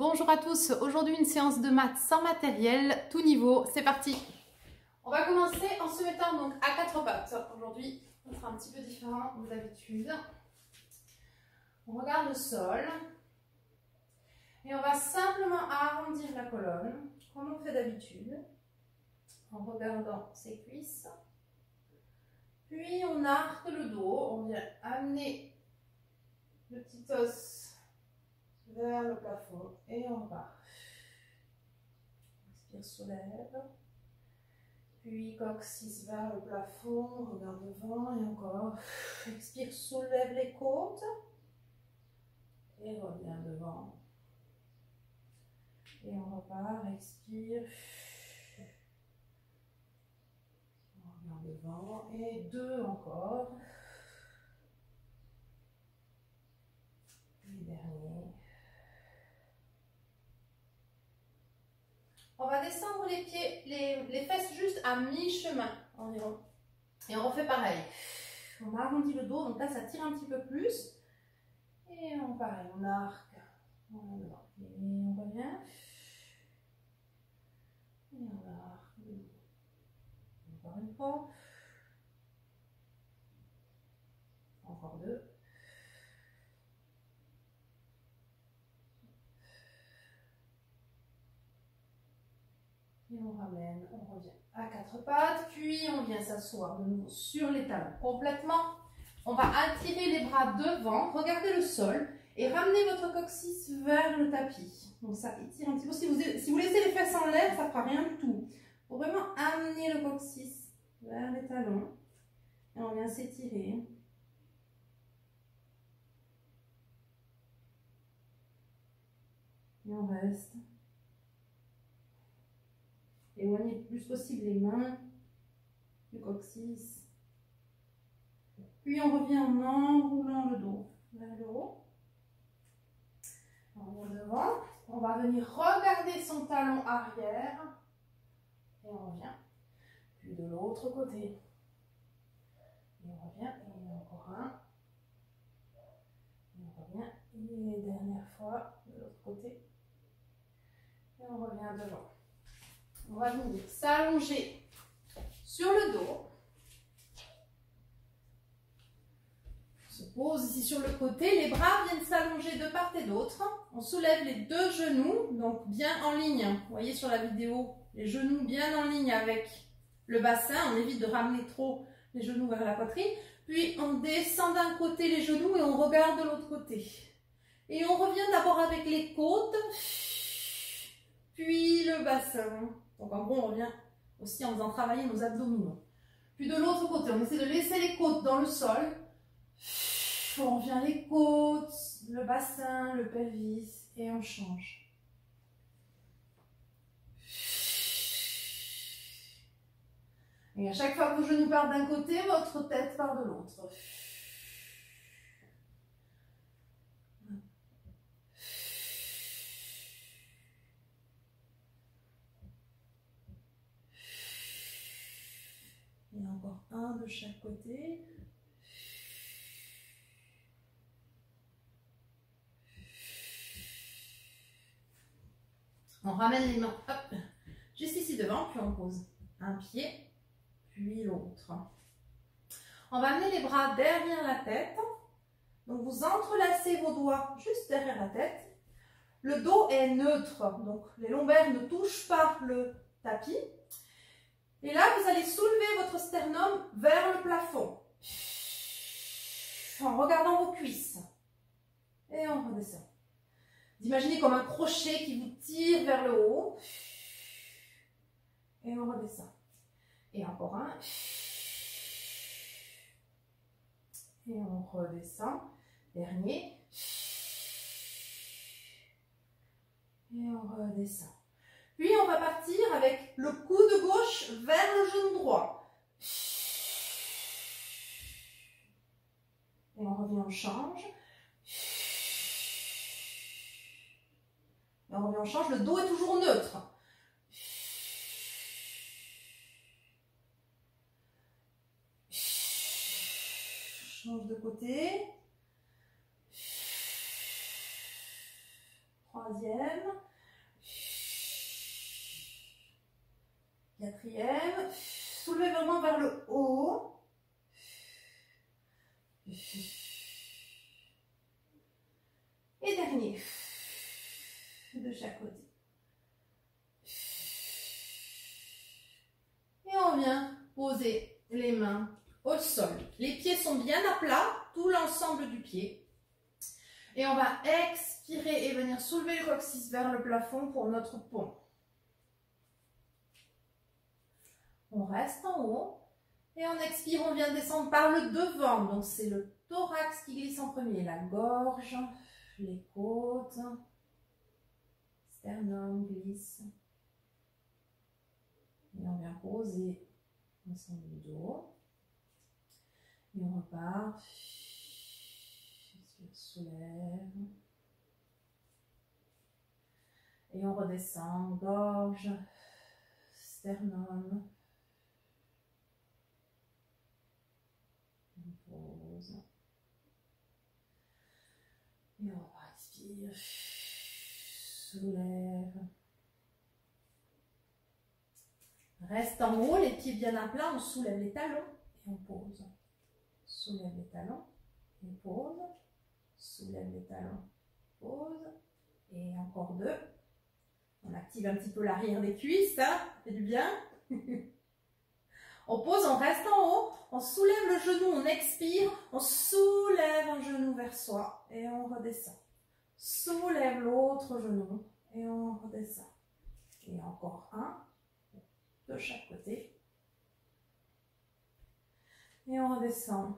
Bonjour à tous, aujourd'hui une séance de maths sans matériel, tout niveau, c'est parti. On va commencer en se mettant donc à quatre pattes. Aujourd'hui, on sera un petit peu différent de d'habitude. On regarde le sol et on va simplement arrondir la colonne, comme on fait d'habitude, en regardant ses cuisses. Puis on arque le dos, on vient amener le petit os vers le plafond et on repart. Inspire, soulève. Puis coccyx vers le plafond, regarde devant et encore. Expire, soulève les côtes. Et reviens devant. Et on repart, expire. On regarde devant. Et deux encore. Et dernier. On va descendre les pieds, les fesses juste à mi-chemin environ. Et on refait pareil. On arrondit le dos, donc là ça tire un petit peu plus. Et on pareil, on arque. On devant. Et on revient. Et on arque le dos. Encore une fois. Encore deux. Et on ramène, on revient à quatre pattes, puis on vient s'asseoir de nouveau sur les talons complètement. On va attirer les bras devant, regardez le sol et ramenez votre coccyx vers le tapis. Donc ça étire un petit peu. Si vous laissez les fesses en l'air, ça ne fera rien du tout. Il faut vraiment amener le coccyx vers les talons et on vient s'étirer. Et on reste. Éloignez le plus possible les mains du coccyx. Puis on revient en enroulant le dos vers le haut. On revient devant. On va venir regarder son talon arrière. Et on revient. Puis de l'autre côté. Et on revient. Et encore un. Et on revient. Et dernière fois de l'autre côté. Et on revient devant. On va venir s'allonger sur le dos. On se pose ici sur le côté. Les bras viennent s'allonger de part et d'autre. On soulève les deux genoux, donc bien en ligne. Vous voyez sur la vidéo, les genoux bien en ligne avec le bassin. On évite de ramener trop les genoux vers la poitrine. Puis on descend d'un côté les genoux et on regarde de l'autre côté. Et on revient d'abord avec les côtes, puis le bassin. Donc en gros, on revient aussi en faisant travailler nos abdominaux. Puis de l'autre côté, on essaie de laisser les côtes dans le sol. On revient les côtes, le bassin, le pelvis et on change. Et à chaque fois que vos genoux partent d'un côté, votre tête part de l'autre. Et encore un de chaque côté. On ramène les mains hop, juste ici devant, puis on pose un pied, puis l'autre. On va amener les bras derrière la tête. Donc vous entrelacez vos doigts juste derrière la tête. Le dos est neutre, donc les lombaires ne touchent pas le tapis. Et là, vous allez soulever votre sternum vers le plafond. En regardant vos cuisses. Et on redescend. Imaginez comme un crochet qui vous tire vers le haut. Et on redescend. Et encore un. Et on redescend. Dernier. Et on redescend. Puis on va partir avec le coude gauche vers le genou droit. Et on revient, on change. Et on revient, on change. Le dos est toujours neutre. Change de côté. Troisième. troisième. Quatrième. Soulevez vraiment vers le haut. Et dernier. De chaque côté. Et on vient poser les mains au sol. Les pieds sont bien à plat, tout l'ensemble du pied. Et on va expirer et venir soulever le coccyx vers le plafond pour notre pont. On reste en haut. Et on expire, on vient descendre par le devant. Donc c'est le thorax qui glisse en premier. La gorge, les côtes, sternum glisse. Et on vient poser ensemble du dos. Et on repart. Expire, soulève. Et on redescend. Gorge, sternum. On pose. Et on repart. Expire. Soulève. Reste en haut, les pieds bien à plat, on soulève les talons et on pose. Soulève les talons et pose. Soulève les talons, pose. Et encore deux. On active un petit peu l'arrière des cuisses, hein, ça fait du bien. On pose, on reste en haut, on soulève le genou, on expire, on soulève un genou vers soi et on redescend. Soulève l'autre genou et on redescend. Et encore un. De chaque côté. Et on redescend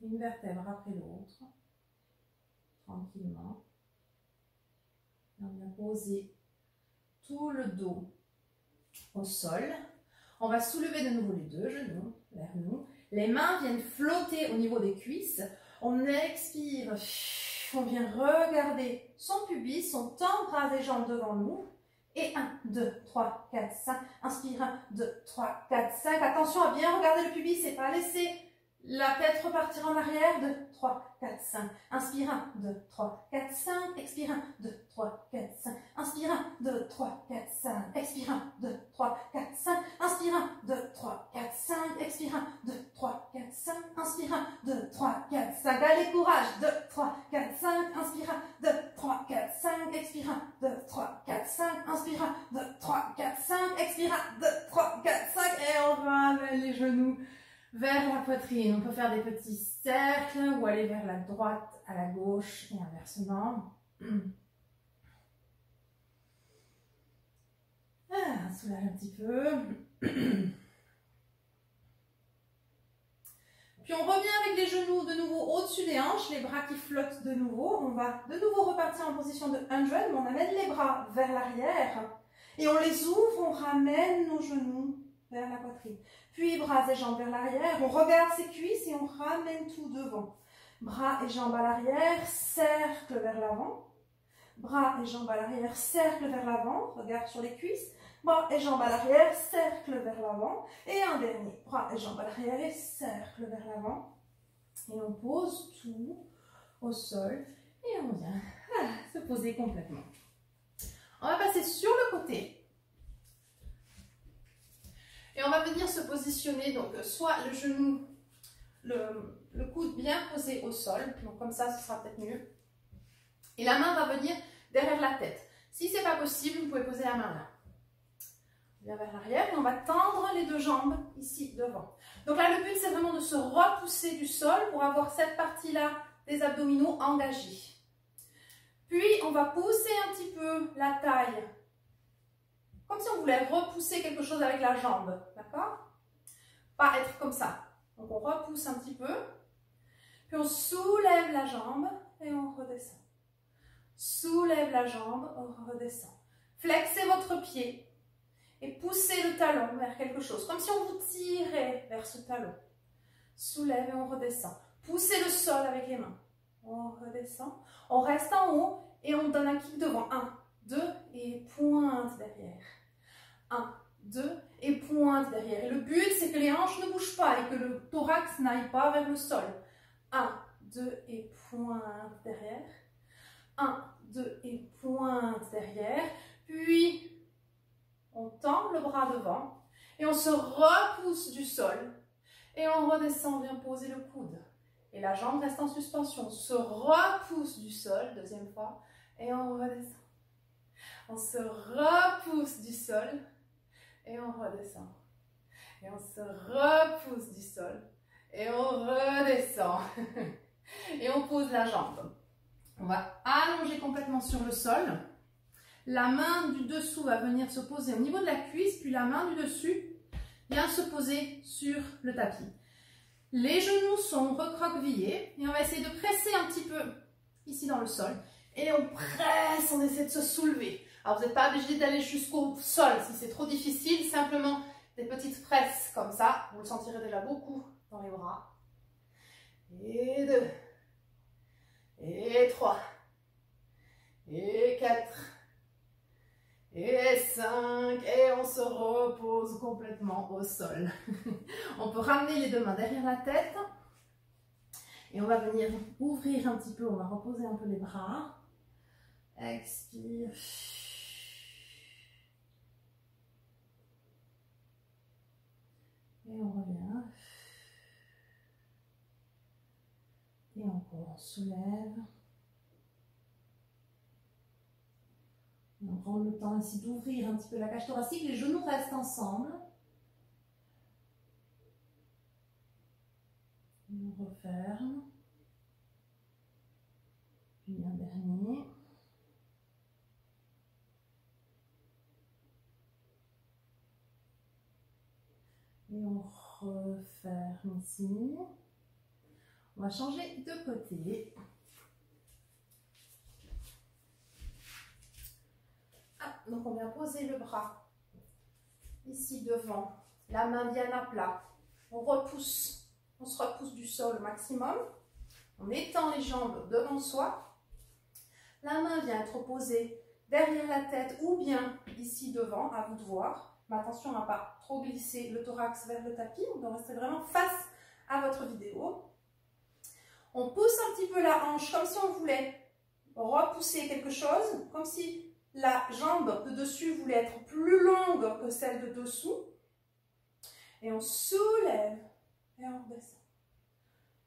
une vertèbre après l'autre, tranquillement. Et on vient poser tout le dos au sol. On va soulever de nouveau les deux genoux vers nous. Les mains viennent flotter au niveau des cuisses. On expire. On vient regarder son pubis, son temps, bras et jambes devant nous. Et 1, 2, 3, 4, 5. Inspire, 1, 2, 3, 4, 5. Attention à bien regarder le pubis et pas laisser la tête repartir en arrière. 2, 3, 4, 5. Inspire, 1, 2, 3, 4, 5. Expire, 1, 2, 3, 4, 5. Inspire, 1, 2, 3, 4, 5. Expire, 1, 2, 3, 4, 5. Inspire, 1, 2, 3, 4, 5. Expire, 1, 2, 3, 4, 5. Inspire, 1, 2, 3, 4, 5. Allez, courage. 2, 3, 4, 5. Inspire, 1, 2, 3, 4, 5. Expire, 1, 2, 3, 4, 5. Inspire, 1, 2, 3, 4, 5. Expire, 1, 2, 3, 4, 5. Et on ramène les genoux vers la poitrine. On peut faire des petits cercles ou aller vers la droite à la gauche et inversement. Ah, soulage un petit peu. Puis on revient avec les genoux de nouveau au-dessus des hanches, les bras qui flottent de nouveau. On va de nouveau repartir en position de 100, mais on amène les bras vers l'arrière et on les ouvre, on ramène nos genoux vers la poitrine. Puis bras et jambes vers l'arrière, on regarde ses cuisses et on ramène tout devant. Bras et jambes à l'arrière, cercle vers l'avant. Bras et jambes à l'arrière, cercle vers l'avant, regarde sur les cuisses. Bras et jambes à l'arrière, cercle vers l'avant. Et un dernier, bras et jambes à l'arrière et cercle vers l'avant. Et on pose tout au sol et on vient se poser complètement. On va passer sur le côté. Et on va venir se positionner, donc soit le genou, le coude bien posé au sol, donc comme ça, ce sera peut-être mieux. Et la main va venir derrière la tête. Si ce n'est pas possible, vous pouvez poser la main là. Bien vers l'arrière et on va tendre les deux jambes ici devant. Donc là, le but, c'est vraiment de se repousser du sol pour avoir cette partie-là des abdominaux engagés. Puis, on va pousser un petit peu la taille. Comme si on voulait repousser quelque chose avec la jambe, d'accord? Pas être comme ça. Donc on repousse un petit peu, puis on soulève la jambe et on redescend. Soulève la jambe, on redescend. Flexez votre pied et poussez le talon vers quelque chose, comme si on vous tirait vers ce talon. Soulève et on redescend. Poussez le sol avec les mains. On redescend. On reste en haut et on donne un kick devant. 1, 2 et pointe derrière. 1, 2 et pointe derrière. Et le but, c'est que les hanches ne bougent pas et que le thorax n'aille pas vers le sol. 1, 2 et pointe derrière. 1, 2 et pointe derrière. Puis, on tend le bras devant et on se repousse du sol. Et on redescend, on vient poser le coude. Et la jambe reste en suspension. On se repousse du sol, deuxième fois, et on redescend. On se repousse du sol et on redescend. Et on se repousse du sol et on redescend. Et on pose la jambe. On va allonger complètement sur le sol. La main du dessous va venir se poser au niveau de la cuisse, puis la main du dessus vient se poser sur le tapis. Les genoux sont recroquevillés et on va essayer de presser un petit peu ici dans le sol. Et on presse, on essaie de se soulever. Alors vous n'êtes pas obligé d'aller jusqu'au sol si c'est trop difficile, simplement des petites presses comme ça. Vous le sentirez déjà beaucoup dans les bras. Et 2. Et 3. Et 4. Et 5. Et on se repose complètement au sol. On peut ramener les deux mains derrière la tête. Et on va venir ouvrir un petit peu. On va reposer un peu les bras. Expire. Et on revient. Et on soulève. Et on prend le temps ici d'ouvrir un petit peu la cage thoracique. Les genoux restent ensemble. Et on referme. Puis un dernier. Et on referme ici. On va changer de côté. Donc on vient poser le bras ici devant, la main bien à plat. On repousse, on se repousse du sol au maximum. On étend les jambes devant soi. La main vient être posée derrière la tête ou bien ici devant, à vous de voir. Mais attention à ne pas trop glisser le thorax vers le tapis. On doit rester vraiment face à votre vidéo. On pousse un petit peu la hanche comme si on voulait repousser quelque chose, comme si la jambe de dessus voulait être plus longue que celle de dessous. Et on soulève et on redescend.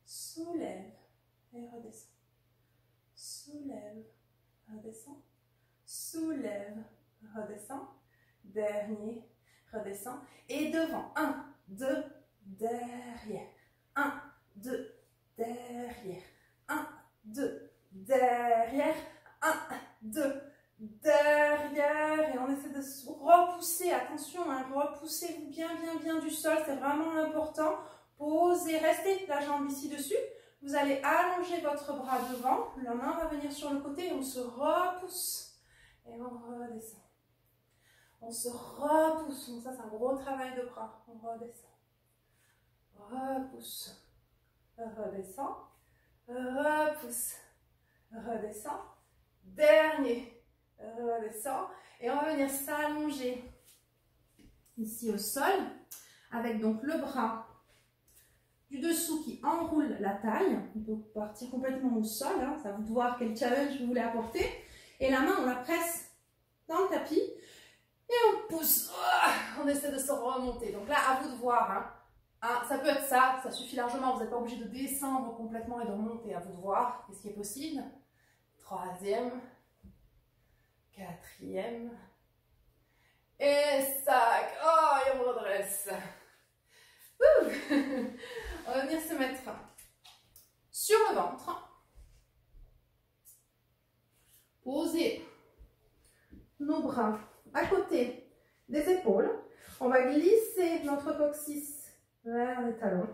Soulève et redescend. Soulève, redescend. Soulève, redescend. Dernier, redescend. Et devant. 1, 2, derrière. 1, 2, derrière. 1, 2, derrière. 1, 2, derrière. Et on essaie de se repousser. Attention, hein, repoussez-vous bien du sol. C'est vraiment important. Posez, restez la jambe ici dessus. Vous allez allonger votre bras devant. La main va venir sur le côté et on se repousse. Et on redescend. On se repousse. Donc ça, c'est un gros travail de bras. On redescend. Repousse. Redescend. Repousse. Redescend. Dernier. Redescend. Et on va venir s'allonger ici au sol. Avec donc le bras du dessous qui enroule la taille. On peut partir complètement au sol. Hein. C'est à vous de voir quel challenge vous voulez apporter. Et la main, on la presse dans le tapis. Et on pousse. On essaie de se remonter. Donc là, à vous de voir. Hein. Ça peut être ça. Ça suffit largement. Vous n'êtes pas obligé de descendre complètement et de remonter. À vous de voir. Qu'est-ce qui est possible. Troisième. Quatrième. Et 5. Oh, et on redresse. On va venir se mettre sur le ventre. Poser nos bras à côté des épaules. On va glisser notre coccyx vers les talons.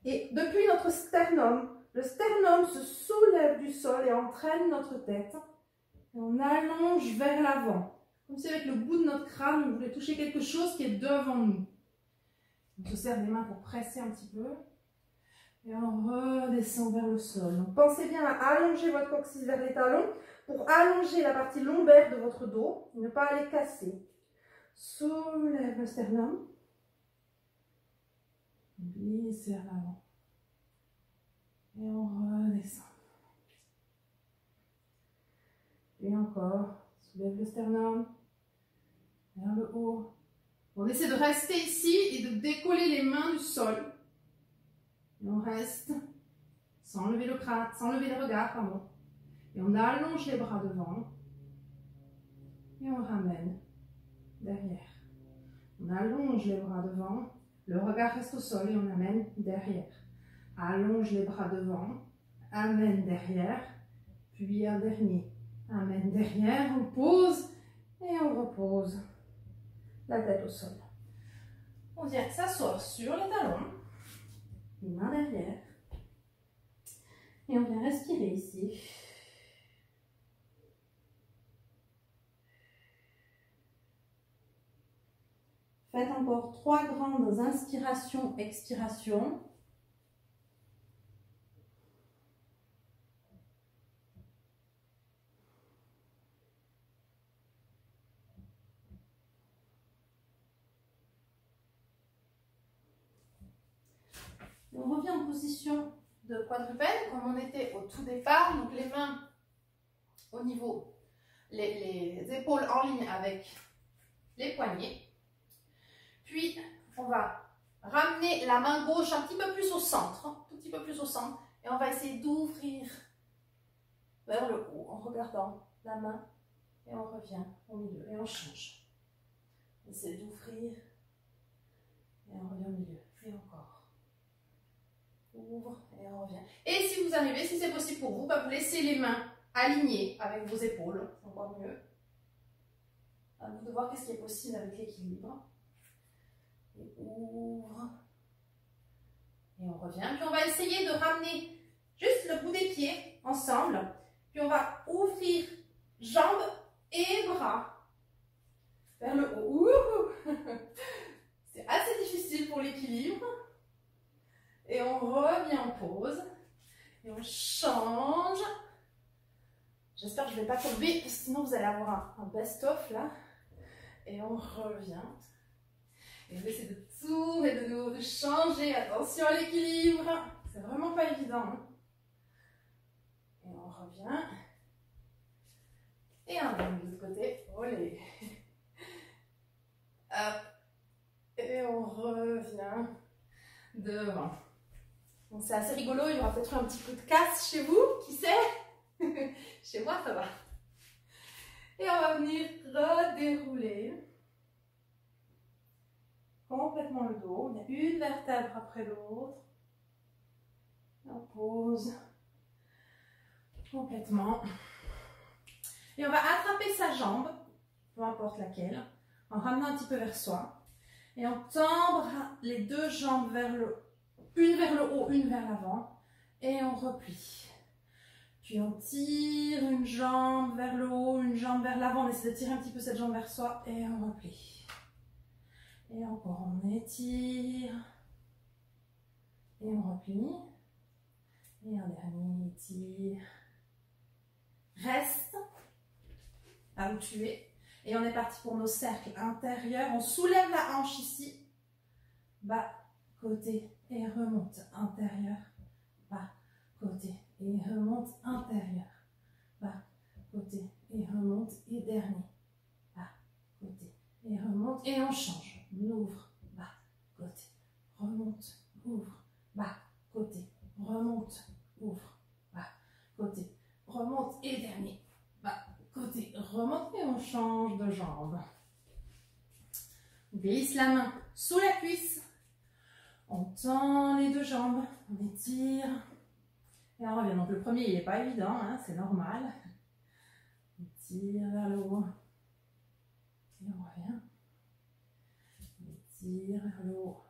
Et depuis notre sternum, le sternum se soulève du sol et entraîne notre tête. Et on allonge vers l'avant. Comme si avec le bout de notre crâne, on voulait toucher quelque chose qui est devant nous. On se serre les mains pour presser un petit peu. Et on redescend vers le sol. Donc pensez bien à allonger votre coccyx vers les talons pour allonger la partie lombaire de votre dos et ne pas aller casser. Soulève le sternum. Glisse vers l'avant. Et on redescend. Puis encore, soulève le sternum vers le haut. On essaie de rester ici et de décoller les mains du sol. Et on reste sans lever le crâne, sans lever le regard, pardon. Et on allonge les bras devant. Et on ramène derrière. On allonge les bras devant. Le regard reste au sol et on amène derrière. Allonge les bras devant. Amène derrière. Puis un dernier. Amène derrière. On pose et on repose la tête au sol. On vient s'asseoir sur les talons. Les mains derrière. Et on vient respirer ici. Faites encore 3 grandes inspirations, expirations. On revient en position de quadrupède, comme on était au tout départ. Donc les mains au niveau, les épaules en ligne avec les poignets. Puis on va ramener la main gauche un petit peu plus au centre, un tout petit peu plus au centre. Et on va essayer d'ouvrir vers le haut en regardant la main. Et on revient au milieu et on change. On essaie d'ouvrir et on revient au milieu. Et encore. Ouvre et on revient. Et si vous arrivez, si c'est possible pour vous, vous laissez les mains alignées avec vos épaules. C'est encore mieux. À vous de voir qu'est-ce qui est possible avec l'équilibre. Et ouvre. Et on revient. Puis on va essayer de ramener juste le bout des pieds ensemble. Puis on va ouvrir jambes et bras vers le haut. C'est assez difficile pour l'équilibre. Et on revient en pause. Et on change. J'espère que je ne vais pas tomber, parce que sinon vous allez avoir un best-of là. Et on revient. Et on essaie de tourner de nouveau, de changer. Attention à l'équilibre. C'est vraiment pas évident. Hein. Et on revient. Et on revient de l'autre côté. Olé. Hop. Et on revient devant. Bon, c'est assez rigolo, il y aura peut-être un petit peu de casse chez vous, qui sait? Chez moi, ça va. Et on va venir redérouler complètement le dos. Il y a une vertèbre après l'autre. On pose complètement. Et on va attraper sa jambe, peu importe laquelle, en ramenant un petit peu vers soi. Et on tend les deux jambes vers le une vers le haut, une vers l'avant. Et on replie. Puis on tire une jambe vers le haut, une jambe vers l'avant. On essaie de tirer un petit peu cette jambe vers soi. Et on replie. Et encore, on étire. Et on replie. Et un dernier, étire. Reste là où tu es. Et on est parti pour nos cercles intérieurs. On soulève la hanche ici. Bas, côté. Et remonte, intérieur, bas, côté, et remonte, intérieur, bas, côté, et remonte, et dernier, bas, côté, et remonte, et on change, on ouvre, bas, côté, remonte, ouvre, bas, côté, remonte, ouvre, bas, côté, remonte, et dernier, bas, côté, remonte, et on change de jambe. On glisse la main sous la cuisse. On tend les deux jambes, on étire, et on revient. Donc le premier, il n'est pas évident, hein, c'est normal. On tire vers le haut, et on revient. On étire vers le haut,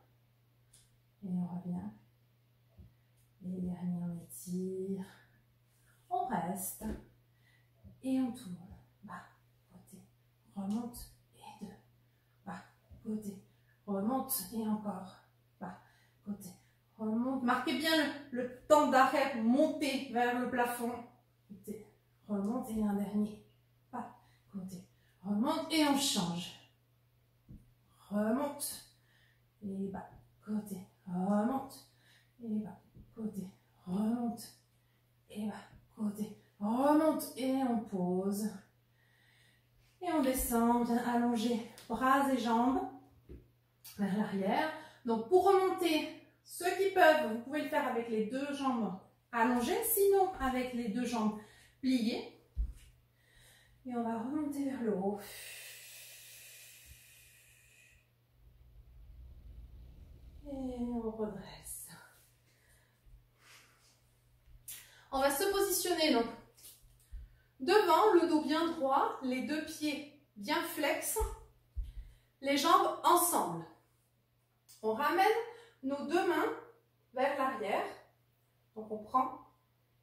et on revient. Et dernier, on étire, on reste, et on tourne. Bas, côté, remonte, et deux. Bas, côté, remonte, et encore. Côté, remonte, marquez bien le temps d'arrêt pour monter vers le plafond. Côté, remonte et un dernier. Pas, côté, remonte et on change. Remonte et bas, côté, remonte et bas, côté, remonte et bas, côté, On remonte et on pose. Et on descend, on vient allonger bras et jambes vers l'arrière. Donc pour remonter, ceux qui peuvent, vous pouvez le faire avec les deux jambes allongées, sinon avec les deux jambes pliées. Et on va remonter vers le haut. Et on redresse. On va se positionner donc devant, le dos bien droit, les deux pieds bien flex, les jambes ensemble. On ramène nos deux mains vers l'arrière. Donc on prend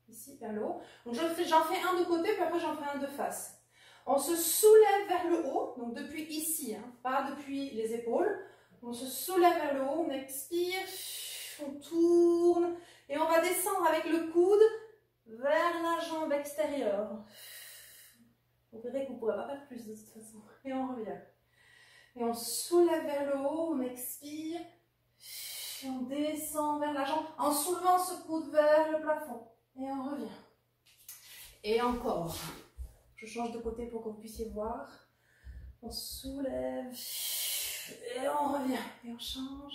ici vers le haut. Donc j'en fais un de côté, puis après j'en fais un de face. On se soulève vers le haut, donc depuis ici, hein, pas depuis les épaules. On se soulève vers le haut, on expire, on tourne et on va descendre avec le coude vers la jambe extérieure. Vous verrez que vous ne pourrez pas faire plus de toute façon. Et on revient. Et on soulève vers le haut, on expire. Et on descend vers la jambe en soulevant ce coude vers le plafond. Et on revient. Et encore. Je change de côté pour que vous puissiez voir. On soulève. Et on revient. Et on change.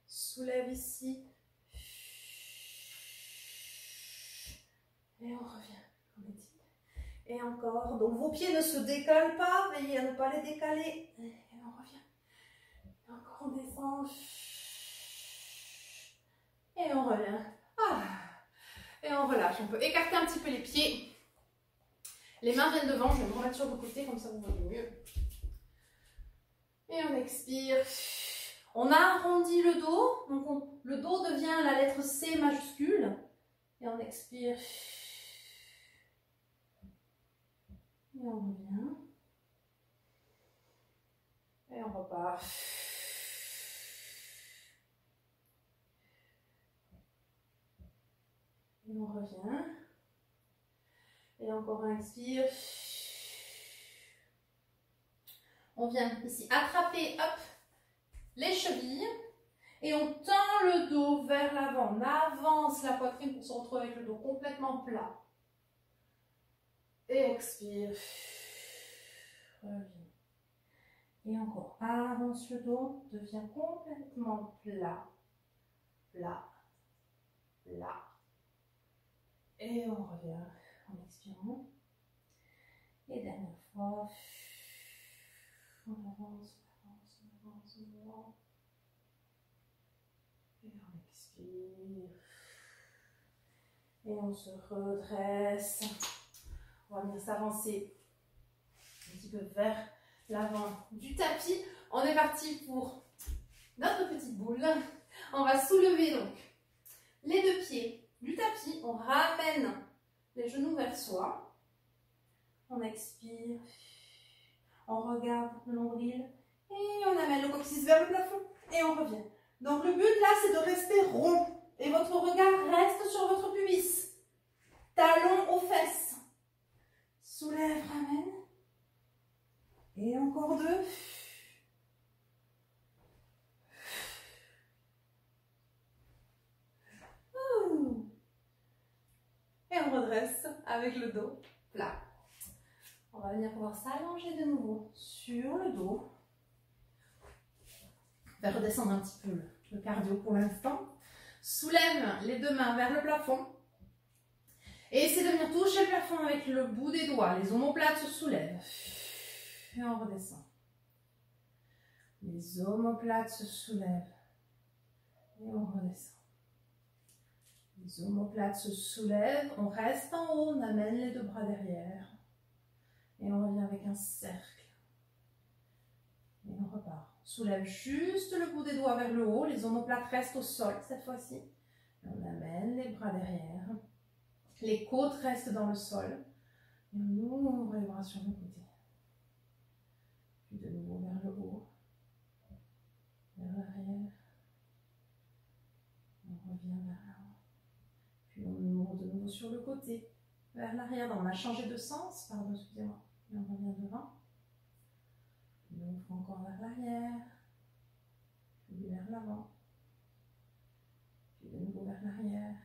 Soulève ici. Et on revient. On étire. Et encore. Donc vos pieds ne se décalent pas. Veillez à ne pas les décaler. Et on revient. Et encore on descend. Et on revient. Ah. Et on relâche. On peut écarter un petit peu les pieds. Les mains viennent devant. Je vais me remettre sur le côté, comme ça vous voyez mieux. Et on expire. On arrondit le dos. Donc le dos devient la lettre C majuscule. Et on expire. Et on revient. Et on repart. Et on revient. Et encore un expire. On vient ici attraper, hop, les chevilles. Et on tend le dos vers l'avant. On avance la poitrine pour se retrouver avec le dos complètement plat. Et expire. Reviens. Et encore. Avance le dos. Devient complètement plat. Plat. Plat. Et on revient en expirant. Et dernière fois. On avance, on avance, on avance, on avance. Et on expire. Et on se redresse. On va venir s'avancer un petit peu vers l'avant du tapis. On est parti pour notre petite boule. On va soulever donc les deux pieds du tapis. On ramène les genoux vers soi. On expire. On regarde le nombril. Et on amène le coccyx vers le plafond. Et on revient. Donc le but là, c'est de rester rond. Et votre regard reste sur votre pubis. Talon aux fesses. Soulève, ramène. Et encore deux. Et on redresse avec le dos plat. On va venir pouvoir s'allonger de nouveau sur le dos. On va redescendre un petit peu le cardio pour l'instant. Soulève les deux mains vers le plafond. Et essaie de venir toucher le plafond avec le bout des doigts. Les omoplates se soulèvent. Et on redescend. Les omoplates se soulèvent. Et on redescend. Les omoplates se soulèvent. On reste en haut. On amène les deux bras derrière. Et on revient avec un cercle. Et on repart. On soulève juste le bout des doigts vers le haut. Les omoplates restent au sol cette fois-ci. Et on amène les bras derrière. Les côtes restent dans le sol. Et on ouvre les bras sur le côté. Puis de nouveau vers le haut. Vers l'arrière. On revient vers l'avant. Puis on ouvre de nouveau sur le côté. Vers l'arrière. On a changé de sens. Pardon, excusez-moi. Et on revient devant. On ouvre encore vers l'arrière. Puis vers l'avant. Puis de nouveau vers l'arrière.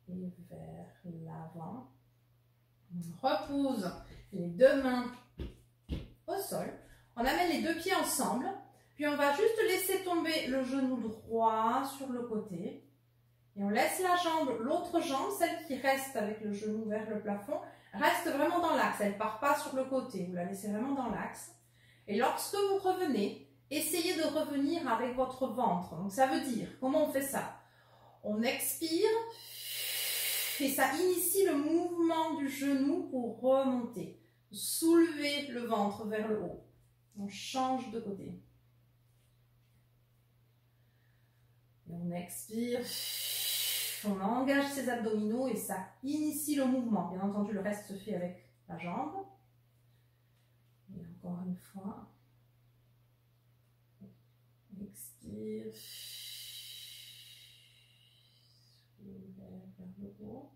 Et pieds vers l'avant. On repose les deux mains au sol. On amène les deux pieds ensemble. Puis on va juste laisser tomber le genou droit sur le côté. Et on laisse la jambe, l'autre jambe, celle qui reste avec le genou vers le plafond, reste vraiment dans l'axe. Elle ne part pas sur le côté. Vous la laissez vraiment dans l'axe. Et lorsque vous revenez, essayez de revenir avec votre ventre. Donc ça veut dire, comment on fait ça? On expire et ça initie le mouvement du genou pour remonter. Soulevez le ventre vers le haut. On change de côté. Et on expire. On engage ses abdominaux et ça initie le mouvement. Bien entendu, le reste se fait avec la jambe. Et encore une fois. Expire. Vers le haut.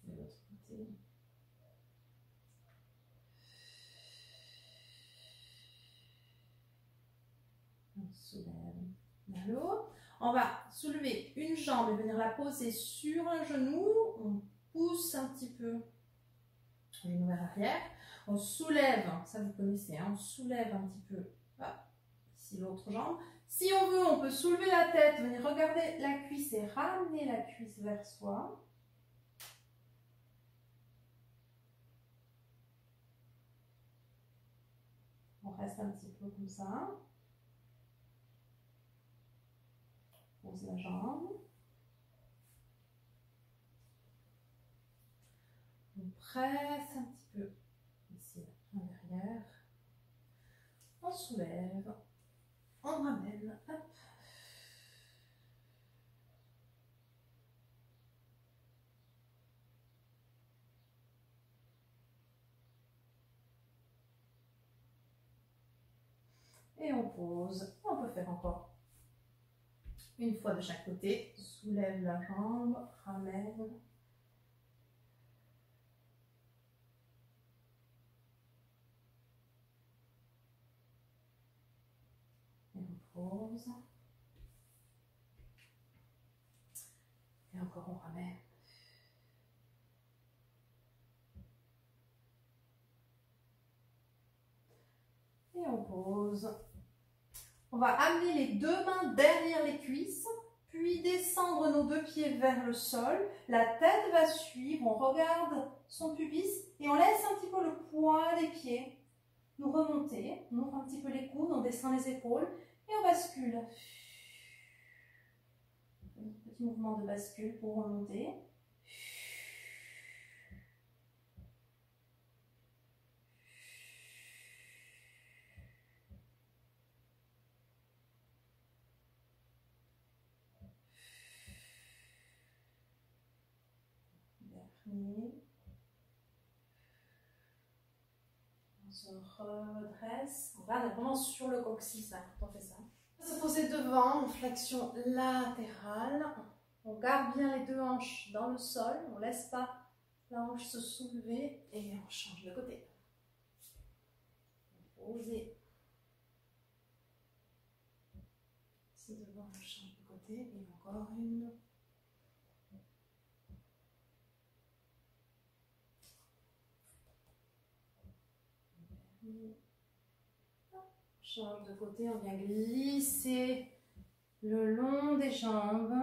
De l'autre côté. On soulève vers le haut. On va soulever une jambe et venir la poser sur un genou. On pousse un petit peu le genou vers l'arrière. On soulève, ça vous connaissez, hein, on soulève un petit peu ici l'autre jambe. Si on veut, on peut soulever la tête, venir regarder la cuisse et ramener la cuisse vers soi. On reste un petit peu comme ça. Pose la jambe. On presse un petit peu ici en arrière. On soulève. On ramène. Hop. Et on pose. On peut faire encore une fois de chaque côté. Soulève la jambe, ramène. Et on pose. Et encore on ramène. Et on pose. On va amener les deux mains derrière les cuisses, puis descendre nos deux pieds vers le sol. La tête va suivre, on regarde son pubis et on laisse un petit peu le poids des pieds nous remonter. On ouvre un petit peu les coudes, on descend les épaules et on bascule. Petit mouvement de bascule pour remonter. On se redresse. On va vraiment sur le coccyx quand on fait ça. On va se poser devant en flexion latérale. On garde bien les deux hanches dans le sol. On ne laisse pas la hanche se soulever et on change de côté. Posez. Si devant, on change de côté. Et encore une. On change de côté, on vient glisser le long des jambes.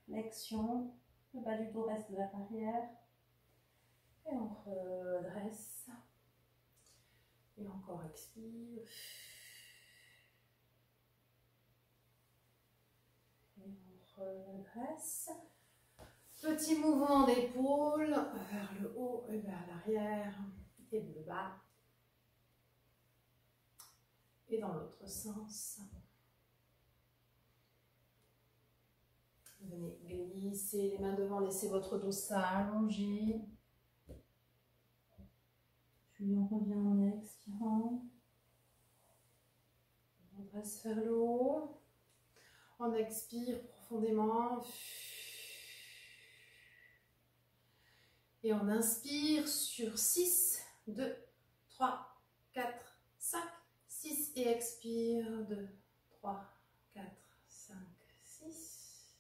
Flexion, le bas du dos reste vers l'arrière. Et on redresse. Et encore expire. Et on redresse. Petit mouvement d'épaule vers le haut et vers l'arrière. Et le bas. Et dans l'autre sens. Venez glisser les mains devant, laissez votre dos s'allonger. Puis on revient en expirant. On dresse vers le haut. On expire profondément. Et on inspire sur 6, 2, 3, 4, 5, 6. Et expire 2, 3, 4, 5, 6.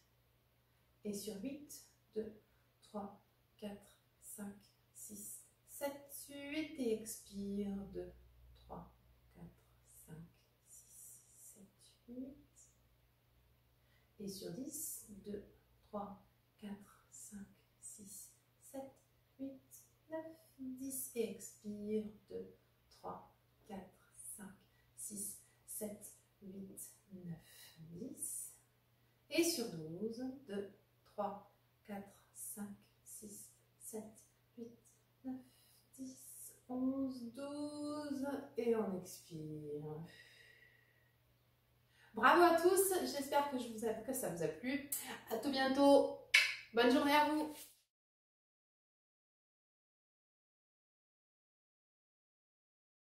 Et sur 8, 2, 3, 4, 5, 6, 7, 8 et expire. 2, 3, 4, 5, 6, 7, 8. Et sur 10, 2, 3, 4, 5, 6, 7, 8, 9, 10 et expire. 2, 3, 4, 5, 6, 7, 8, 9, 10. Et sur 12, 2, 3, 4, 5, 6, 7, 8, 9, 10, 11, 12 et on expire. Bravo à tous, j'espère que ça vous a plu. À tout bientôt, bonne journée à vous.